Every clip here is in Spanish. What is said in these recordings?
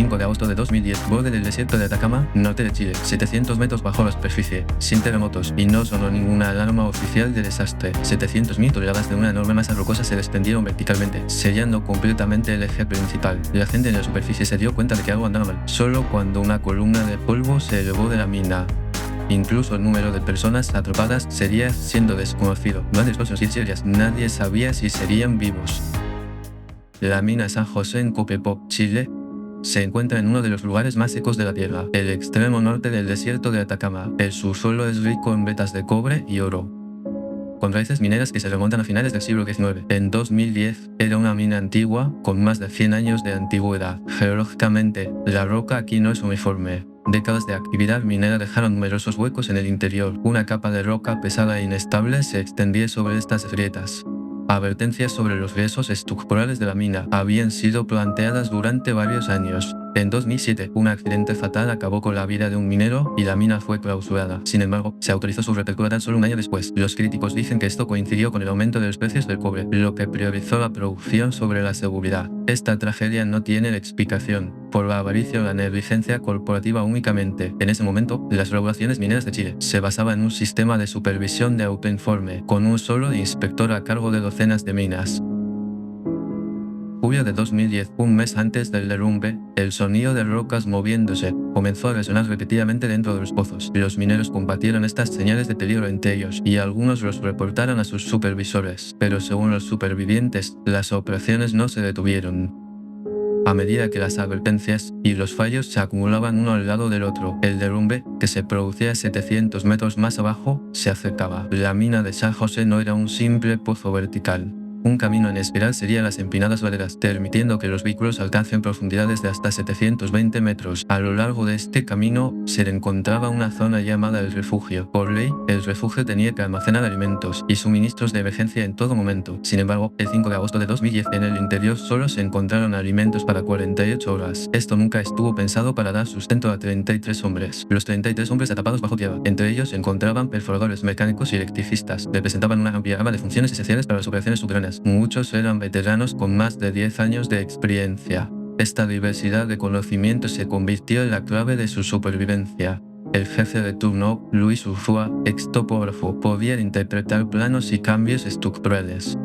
5 de agosto de 2010, borde del desierto de Atacama, norte de Chile, 700 metros bajo la superficie, sin terremotos, y no sonó ninguna alarma oficial de desastre. 700.000 toneladas de una enorme masa rocosa se desprendieron verticalmente, sellando completamente el eje principal. La gente en la superficie se dio cuenta de que algo andaba mal, solo cuando una columna de polvo se elevó de la mina. Incluso el número de personas atrapadas seguía siendo desconocido. Durante los próximos 10 días, nadie sabía si serían vivos. La mina San José en Copiapó, Chile, se encuentra en uno de los lugares más secos de la Tierra, el extremo norte del desierto de Atacama. El subsuelo es rico en vetas de cobre y oro, con raíces mineras que se remontan a finales del siglo XIX. En 2010 era una mina antigua con más de 100 años de antigüedad. Geológicamente, la roca aquí no es uniforme. Décadas de actividad minera dejaron numerosos huecos en el interior. Una capa de roca pesada e inestable se extendía sobre estas grietas. Advertencias sobre los riesgos estructurales de la mina habían sido planteadas durante varios años. En 2007, un accidente fatal acabó con la vida de un minero y la mina fue clausurada. Sin embargo, se autorizó su reapertura tan solo un año después. Los críticos dicen que esto coincidió con el aumento de los precios del cobre, lo que priorizó la producción sobre la seguridad. Esta tragedia no tiene explicación por la avaricia o la negligencia corporativa únicamente. En ese momento, las regulaciones mineras de Chile se basaban en un sistema de supervisión de autoinforme, con un solo inspector a cargo de docenas de minas. Julio de 2010, un mes antes del derrumbe, el sonido de rocas moviéndose comenzó a resonar repetidamente dentro de los pozos. Los mineros compartieron estas señales de peligro entre ellos y algunos los reportaron a sus supervisores, pero según los supervivientes, las operaciones no se detuvieron. A medida que las advertencias y los fallos se acumulaban uno al lado del otro, el derrumbe, que se producía 700 metros más abajo, se acercaba. La mina de San José no era un simple pozo vertical. Un camino en espiral seguía las empinadas laderas, permitiendo que los vehículos alcancen profundidades de hasta 720 metros. A lo largo de este camino se encontraba una zona llamada el refugio. Por ley, el refugio tenía que almacenar alimentos y suministros de emergencia en todo momento. Sin embargo, el 5 de agosto de 2010, en el interior solo se encontraron alimentos para 48 horas. Esto nunca estuvo pensado para dar sustento a 33 hombres. Los 33 hombres atrapados bajo tierra. Entre ellos se encontraban perforadores mecánicos y electricistas. Representaban una amplia gama de funciones esenciales para las operaciones subterráneas. Muchos eran veteranos con más de 10 años de experiencia. Esta diversidad de conocimiento se convirtió en la clave de su supervivencia. El jefe de turno, Luis Urzúa, ex topógrafo, podía interpretar planos y cambios estructurales.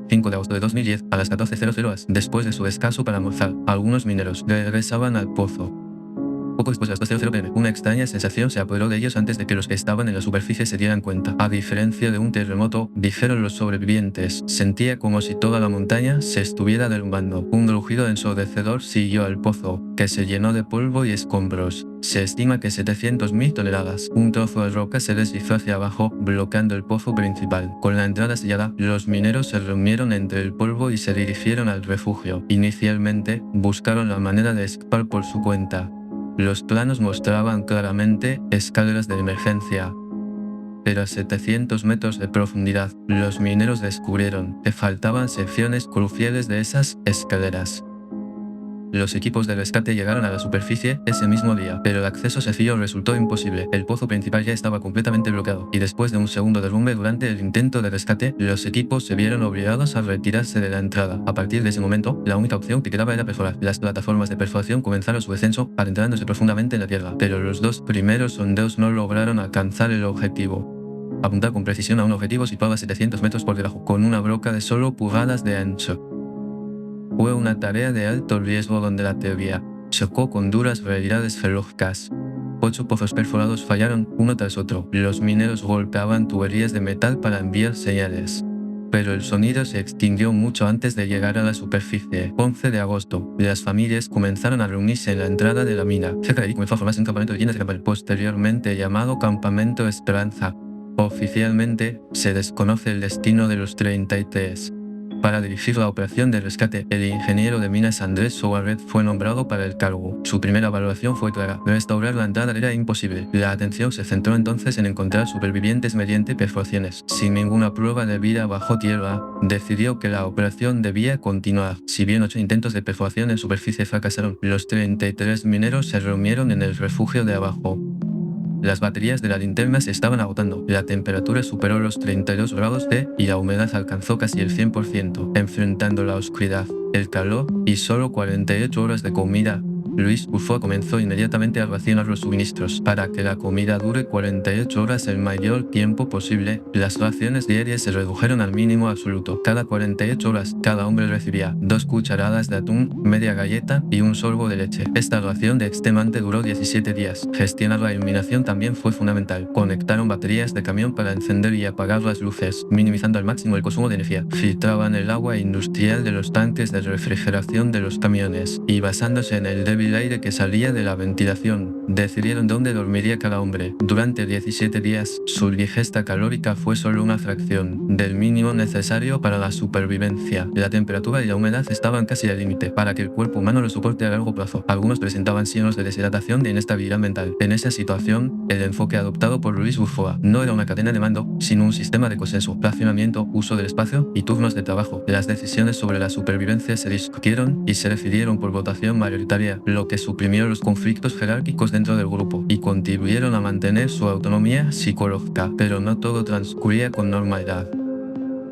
5 de agosto de 2010, a las 14:00 horas, después de su descanso para almorzar, algunos mineros regresaban al pozo. Poco después de las 2:00 pm, una extraña sensación se apoderó de ellos antes de que los que estaban en la superficie se dieran cuenta. A diferencia de un terremoto, dijeron los sobrevivientes, sentía como si toda la montaña se estuviera derrumbando. Un rugido ensordecedor siguió al pozo, que se llenó de polvo y escombros. Se estima que 700.000 toneladas. Un trozo de roca se deslizó hacia abajo, bloqueando el pozo principal. Con la entrada sellada, los mineros se reunieron entre el polvo y se dirigieron al refugio. Inicialmente, buscaron la manera de escapar por su cuenta. Los planos mostraban claramente escaleras de emergencia, pero a 700 metros de profundidad, los mineros descubrieron que faltaban secciones cruciales de esas escaleras. Los equipos de rescate llegaron a la superficie ese mismo día, pero el acceso sencillo resultó imposible. El pozo principal ya estaba completamente bloqueado, y después de un segundo derrumbe durante el intento de rescate, los equipos se vieron obligados a retirarse de la entrada. A partir de ese momento, la única opción que quedaba era perforar. Las plataformas de perforación comenzaron su descenso, adentrándose profundamente en la tierra, pero los dos primeros sondeos no lograron alcanzar el objetivo. Apuntar con precisión a un objetivo situado a 700 metros por debajo, con una broca de solo pulgadas de ancho. Fue una tarea de alto riesgo donde la teoría chocó con duras realidades geológicas. 8 pozos perforados fallaron uno tras otro. Los mineros golpeaban tuberías de metal para enviar señales, pero el sonido se extinguió mucho antes de llegar a la superficie. 11 de agosto, las familias comenzaron a reunirse en la entrada de la mina. Cerca de allí comenzó a formarse un campamento de llenas de campamento, posteriormente llamado Campamento Esperanza. Oficialmente, se desconoce el destino de los 33. Para dirigir la operación de rescate, el ingeniero de minas Andrés Soaret fue nombrado para el cargo. Su primera valoración fue clara: restaurar la entrada era imposible. La atención se centró entonces en encontrar supervivientes mediante perforaciones. Sin ninguna prueba de vida bajo tierra, decidió que la operación debía continuar. Si bien 8 intentos de perforación en superficie fracasaron, los 33 mineros se reunieron en el refugio de abajo. Las baterías de la linterna se estaban agotando, la temperatura superó los 32 grados C y la humedad alcanzó casi el 100%, enfrentando la oscuridad, el calor y solo 48 horas de comida. Luis Buffo comenzó inmediatamente a racionar los suministros. Para que la comida dure 48 horas el mayor tiempo posible, las raciones diarias se redujeron al mínimo absoluto. Cada 48 horas, cada hombre recibía 2 cucharadas de atún, media galleta y un sorbo de leche. Esta ración de extenuante duró 17 días. Gestionar la iluminación también fue fundamental. Conectaron baterías de camión para encender y apagar las luces, minimizando al máximo el consumo de energía. Filtraban el agua industrial de los tanques de refrigeración de los camiones y, basándose en el débil aire que salía de la ventilación, decidieron dónde dormiría cada hombre. Durante 17 días, su ingesta calórica fue solo una fracción del mínimo necesario para la supervivencia. La temperatura y la humedad estaban casi al límite para que el cuerpo humano lo soporte a largo plazo. Algunos presentaban signos de deshidratación, de inestabilidad mental. En esa situación, el enfoque adoptado por Luis Buffo no era una cadena de mando, sino un sistema de consenso, racionamiento, uso del espacio y turnos de trabajo. Las decisiones sobre la supervivencia se discutieron y se decidieron por votación mayoritaria, lo que suprimió los conflictos jerárquicos dentro del grupo y contribuyeron a mantener su autonomía psicológica. Pero no todo transcurría con normalidad.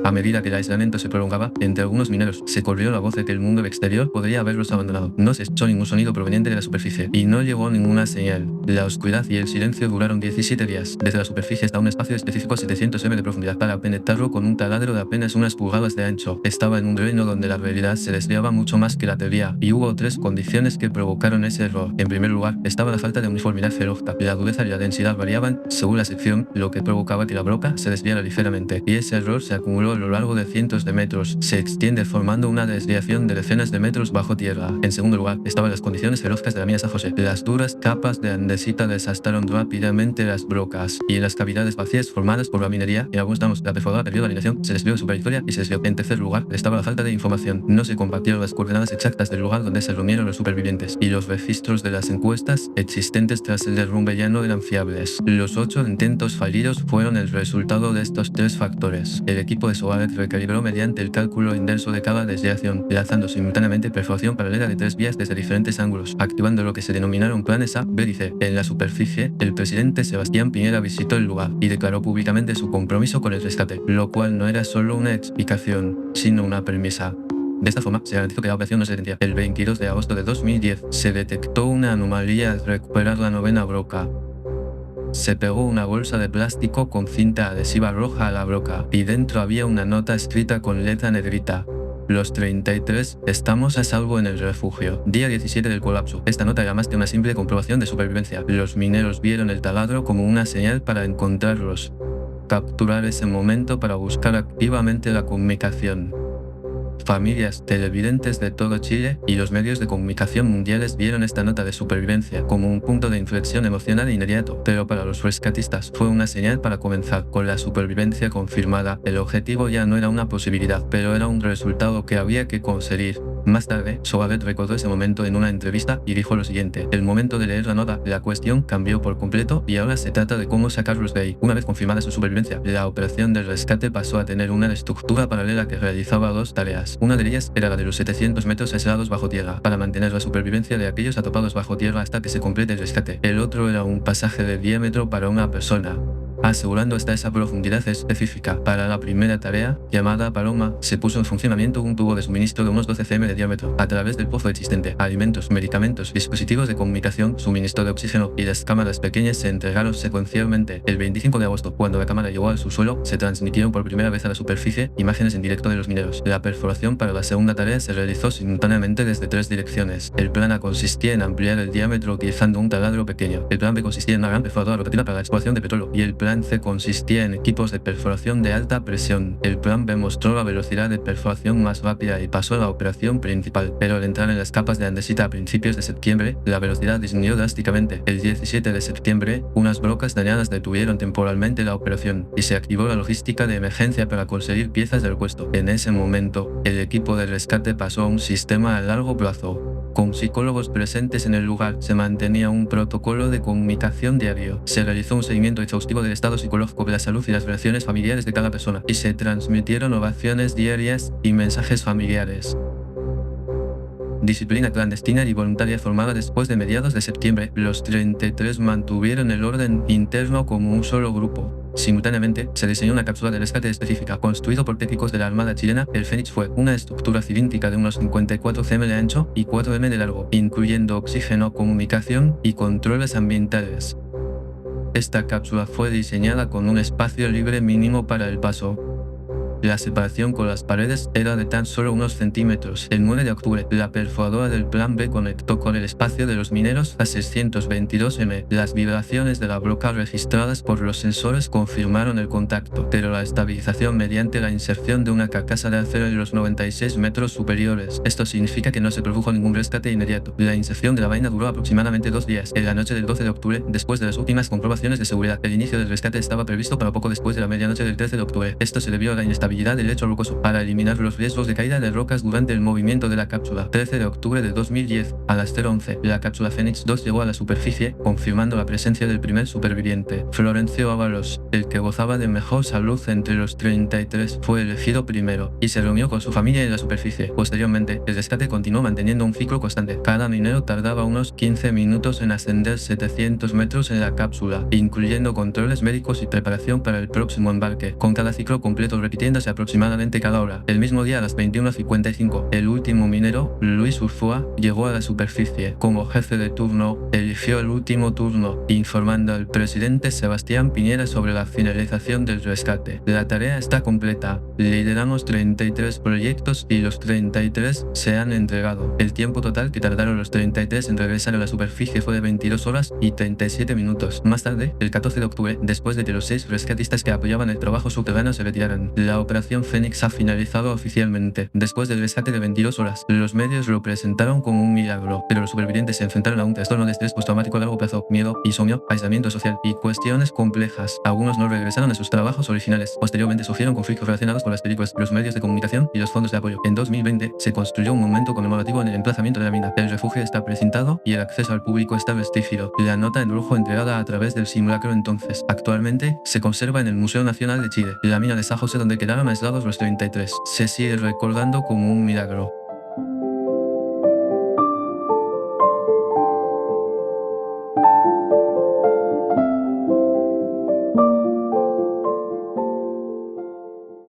A medida que el aislamiento se prolongaba, entre algunos mineros se corrió la voz de que el mundo exterior podría haberlos abandonado. No se escuchó ningún sonido proveniente de la superficie y no llegó ninguna señal. La oscuridad y el silencio duraron 17 días, desde la superficie hasta un espacio específico a 700 m de profundidad, para penetrarlo con un taladro de apenas unas pulgadas de ancho. Estaba en un reino donde la realidad se desviaba mucho más que la teoría, y hubo 3 condiciones que provocaron ese error. En primer lugar, estaba la falta de uniformidad geológica. La dureza y la densidad variaban según la sección, lo que provocaba que la broca se desviara ligeramente, y ese error se acumuló a lo largo de cientos de metros. Se extiende formando una desviación de decenas de metros bajo tierra. En segundo lugar, estaban las condiciones geológicas de la mina San José. Las duras capas de andesita desastaron rápidamente las brocas, y en las cavidades vacías formadas por la minería, en algunos tramos la perforadora perdió la alineación, se desvió de su trayectoria y se desvió. En tercer lugar, estaba la falta de información. No se compartieron las coordenadas exactas del lugar donde se reunieron los supervivientes, y los registros de las encuestas existentes tras el derrumbe ya no eran fiables. Los 8 intentos fallidos fueron el resultado de estos 3 factores. El equipo de Soares recalibró mediante el cálculo inverso de cada desviación, lanzando simultáneamente perforación paralela de 3 vías desde diferentes ángulos, activando lo que se denominaron planes A, B y C. En la superficie, el presidente Sebastián Piñera visitó el lugar y declaró públicamente su compromiso con el rescate, lo cual no era solo una explicación, sino una premisa. De esta forma, se garantizó que la operación no se detendría. El 22 de agosto de 2010, se detectó una anomalía al recuperar la 9ª broca. Se pegó una bolsa de plástico con cinta adhesiva roja a la broca, y dentro había una nota escrita con letra negrita: los 33 estamos a salvo en el refugio. Día 17 del colapso. Esta nota era más que una simple comprobación de supervivencia. Los mineros vieron el taladro como una señal para encontrarlos, capturar ese momento para buscar activamente la comunicación. Familias, televidentes de todo Chile y los medios de comunicación mundiales vieron esta nota de supervivencia como un punto de inflexión emocional inmediato, pero para los rescatistas fue una señal para comenzar. Con la supervivencia confirmada, el objetivo ya no era una posibilidad, pero era un resultado que había que conseguir. Más tarde, Soares recordó ese momento en una entrevista y dijo lo siguiente: el momento de leer la nota, la cuestión cambió por completo y ahora se trata de cómo sacarlos de ahí. Una vez confirmada su supervivencia, la operación del rescate pasó a tener una estructura paralela que realizaba 2 tareas. Una de ellas era la de los 700 metros aislados bajo tierra, para mantener la supervivencia de aquellos atrapados bajo tierra hasta que se complete el rescate. El otro era un pasaje de diámetro para una persona, asegurando hasta esa profundidad específica. Para la primera tarea, llamada Paloma, se puso en funcionamiento un tubo de suministro de unos 12 cm de diámetro. A través del pozo existente, alimentos, medicamentos, dispositivos de comunicación, suministro de oxígeno y las cámaras pequeñas se entregaron secuencialmente. El 25 de agosto, cuando la cámara llegó al subsuelo, se transmitieron por primera vez a la superficie imágenes en directo de los mineros. La perforación para la segunda tarea se realizó simultáneamente desde 3 direcciones. El plan A consistía en ampliar el diámetro utilizando un taladro pequeño. El plan B consistía en una gran perforadora rotativa para la exploración de petróleo, y el plan C consistía en equipos de perforación de alta presión. El plan B mostró la velocidad de perforación más rápida y pasó a la operación principal, pero al entrar en las capas de andesita a principios de septiembre, la velocidad disminuyó drásticamente. El 17 de septiembre, unas brocas dañadas detuvieron temporalmente la operación y se activó la logística de emergencia para conseguir piezas de repuesto. En ese momento, el equipo de rescate pasó a un sistema a largo plazo. Con psicólogos presentes en el lugar, se mantenía un protocolo de comunicación diario. Se realizó un seguimiento exhaustivo del estado psicológico de la salud y las relaciones familiares de cada persona, y se transmitieron ovaciones diarias y mensajes familiares. Disciplina clandestina y voluntaria formada después de mediados de septiembre, los 33 mantuvieron el orden interno como un solo grupo. Simultáneamente, se diseñó una cápsula de rescate específica, construido por técnicos de la Armada chilena. El Fénix fue una estructura cilíndrica de unos 54 cm de ancho y 4 m de largo, incluyendo oxígeno, comunicación y controles ambientales. Esta cápsula fue diseñada con un espacio libre mínimo para el paso. La separación con las paredes era de tan solo unos centímetros. El 9 de octubre, la perforadora del Plan B conectó con el espacio de los mineros a 622 m. Las vibraciones de la broca registradas por los sensores confirmaron el contacto, pero la estabilización mediante la inserción de una carcasa de acero en los 96 metros superiores. Esto significa que no se produjo ningún rescate inmediato. La inserción de la vaina duró aproximadamente 2 días. En la noche del 12 de octubre, después de las últimas comprobaciones de seguridad, el inicio del rescate estaba previsto para poco después de la medianoche del 13 de octubre. Esto se debió a la inestabilidad del lecho rocoso para eliminar los riesgos de caída de rocas durante el movimiento de la cápsula. 13 de octubre de 2010, a las 0:11, la cápsula Fénix 2 llegó a la superficie, confirmando la presencia del primer superviviente. Florencio Ábalos, el que gozaba de mejor salud entre los 33, fue elegido primero y se reunió con su familia en la superficie. Posteriormente, el rescate continuó manteniendo un ciclo constante. Cada minero tardaba unos 15 minutos en ascender 700 metros en la cápsula, incluyendo controles médicos y preparación para el próximo embarque, con cada ciclo completo repitiéndose aproximadamente cada hora. El mismo día a las 21:55, el último minero, Luis Urzúa, llegó a la superficie. Como jefe de turno, eligió el último turno, informando al presidente Sebastián Piñera sobre la finalización del rescate. La tarea está completa. Lideramos 33 proyectos y los 33 se han entregado. El tiempo total que tardaron los 33 en regresar a la superficie fue de 22 horas y 37 minutos. Más tarde, el 14 de octubre, después de que los 6 rescatistas que apoyaban el trabajo subterráneo se retiraran, la Operación Fénix ha finalizado oficialmente. Después del rescate de 22 horas, los medios lo presentaron como un milagro, pero los supervivientes se enfrentaron a un trastorno de estrés postraumático a largo plazo, miedo, insomnio, aislamiento social y cuestiones complejas. Algunos no regresaron a sus trabajos originales. Posteriormente sufrieron conflictos relacionados con las películas, los medios de comunicación y los fondos de apoyo. En 2020, se construyó un monumento conmemorativo en el emplazamiento de la mina. El refugio está precintado y el acceso al público está restringido. La nota en rojo entregada a través del simulacro entonces. Actualmente, se conserva en el Museo Nacional de Chile, la mina de San José donde quedaron aislados los 33. Se sigue recordando como un milagro.